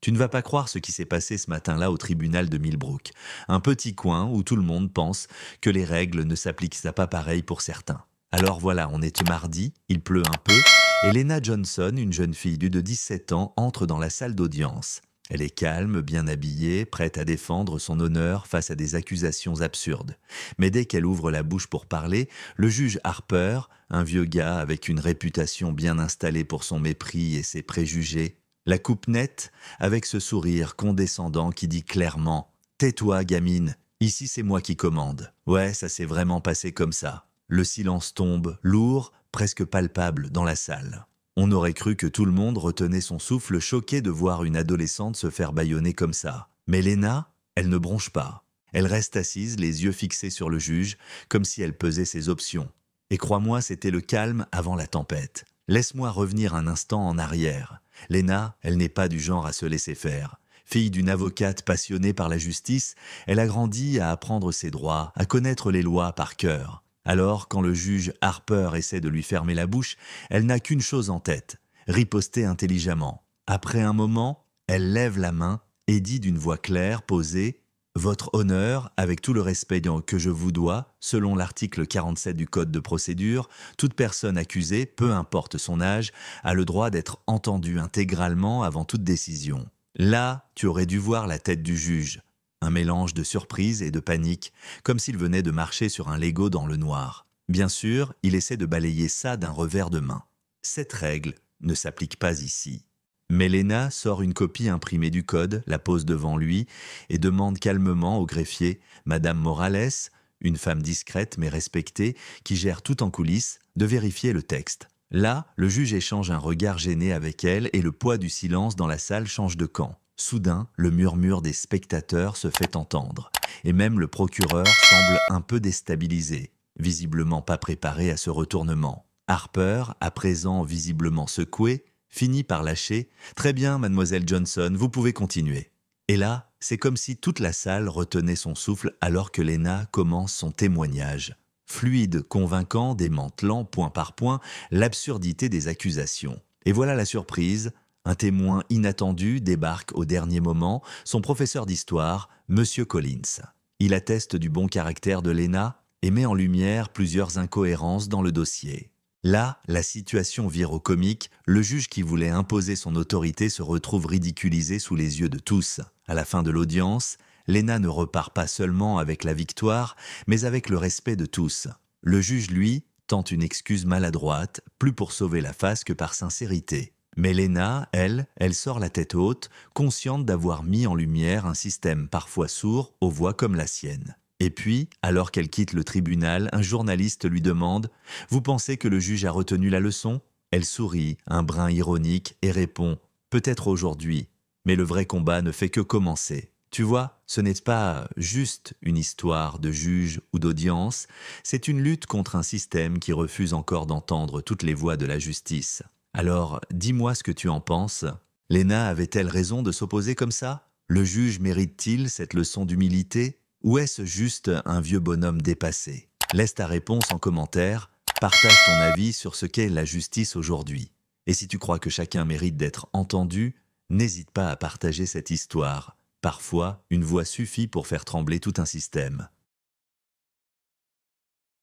Tu ne vas pas croire ce qui s'est passé ce matin-là au tribunal de Millbrook. Un petit coin où tout le monde pense que les règles ne s'appliquent pas pareil pour certains. Alors voilà, on est mardi, il pleut un peu, et Lena Johnson, une jeune fille de 17 ans, entre dans la salle d'audience. Elle est calme, bien habillée, prête à défendre son honneur face à des accusations absurdes. Mais dès qu'elle ouvre la bouche pour parler, le juge Harper, un vieux gars avec une réputation bien installée pour son mépris et ses préjugés, la coupe nette, avec ce sourire condescendant qui dit clairement « Tais-toi, gamine, ici c'est moi qui commande. » Ouais, ça s'est vraiment passé comme ça. Le silence tombe, lourd, presque palpable dans la salle. On aurait cru que tout le monde retenait son souffle choqué de voir une adolescente se faire bâillonner comme ça. Mais Lena, elle ne bronche pas. Elle reste assise, les yeux fixés sur le juge, comme si elle pesait ses options. Et crois-moi, c'était le calme avant la tempête. Laisse-moi revenir un instant en arrière. Lena, elle n'est pas du genre à se laisser faire. Fille d'une avocate passionnée par la justice, elle a grandi à apprendre ses droits, à connaître les lois par cœur. Alors, quand le juge Harper essaie de lui fermer la bouche, elle n'a qu'une chose en tête, riposter intelligemment. Après un moment, elle lève la main et dit d'une voix claire, posée, « Votre honneur, avec tout le respect que je vous dois, selon l'article 47 du Code de procédure, toute personne accusée, peu importe son âge, a le droit d'être entendue intégralement avant toute décision. » Là, tu aurais dû voir la tête du juge. Un mélange de surprise et de panique, comme s'il venait de marcher sur un Lego dans le noir. Bien sûr, il essaie de balayer ça d'un revers de main. Cette règle ne s'applique pas ici. Mais Lena sort une copie imprimée du code, la pose devant lui et demande calmement au greffier, Madame Morales, une femme discrète mais respectée, qui gère tout en coulisses, de vérifier le texte. Là, le juge échange un regard gêné avec elle et le poids du silence dans la salle change de camp. Soudain, le murmure des spectateurs se fait entendre. Et même le procureur semble un peu déstabilisé, visiblement pas préparé à ce retournement. Harper, à présent visiblement secoué, finit par lâcher « Très bien, mademoiselle Johnson, vous pouvez continuer. » Et là, c'est comme si toute la salle retenait son souffle alors que Lena commence son témoignage. Fluide, convaincant, démantelant point par point l'absurdité des accusations. Et voilà la surprise, un témoin inattendu débarque au dernier moment, son professeur d'histoire, Monsieur Collins. Il atteste du bon caractère de Lena et met en lumière plusieurs incohérences dans le dossier. Là, la situation vire au comique, le juge qui voulait imposer son autorité se retrouve ridiculisé sous les yeux de tous. À la fin de l'audience, Lena ne repart pas seulement avec la victoire, mais avec le respect de tous. Le juge, lui, tente une excuse maladroite, plus pour sauver la face que par sincérité. Mais Lena, elle sort la tête haute, consciente d'avoir mis en lumière un système parfois sourd aux voix comme la sienne. Et puis, alors qu'elle quitte le tribunal, un journaliste lui demande « Vous pensez que le juge a retenu la leçon ?» Elle sourit, un brin ironique, et répond « Peut-être aujourd'hui, mais le vrai combat ne fait que commencer. » Tu vois, ce n'est pas juste une histoire de juge ou d'audience, c'est une lutte contre un système qui refuse encore d'entendre toutes les voix de la justice. Alors, dis-moi ce que tu en penses. Lena avait-elle raison de s'opposer comme ça? Le juge mérite-t-il cette leçon d'humilité? Ou est-ce juste un vieux bonhomme dépassé? Laisse ta réponse en commentaire, partage ton avis sur ce qu'est la justice aujourd'hui. Et si tu crois que chacun mérite d'être entendu, n'hésite pas à partager cette histoire. Parfois, une voix suffit pour faire trembler tout un système.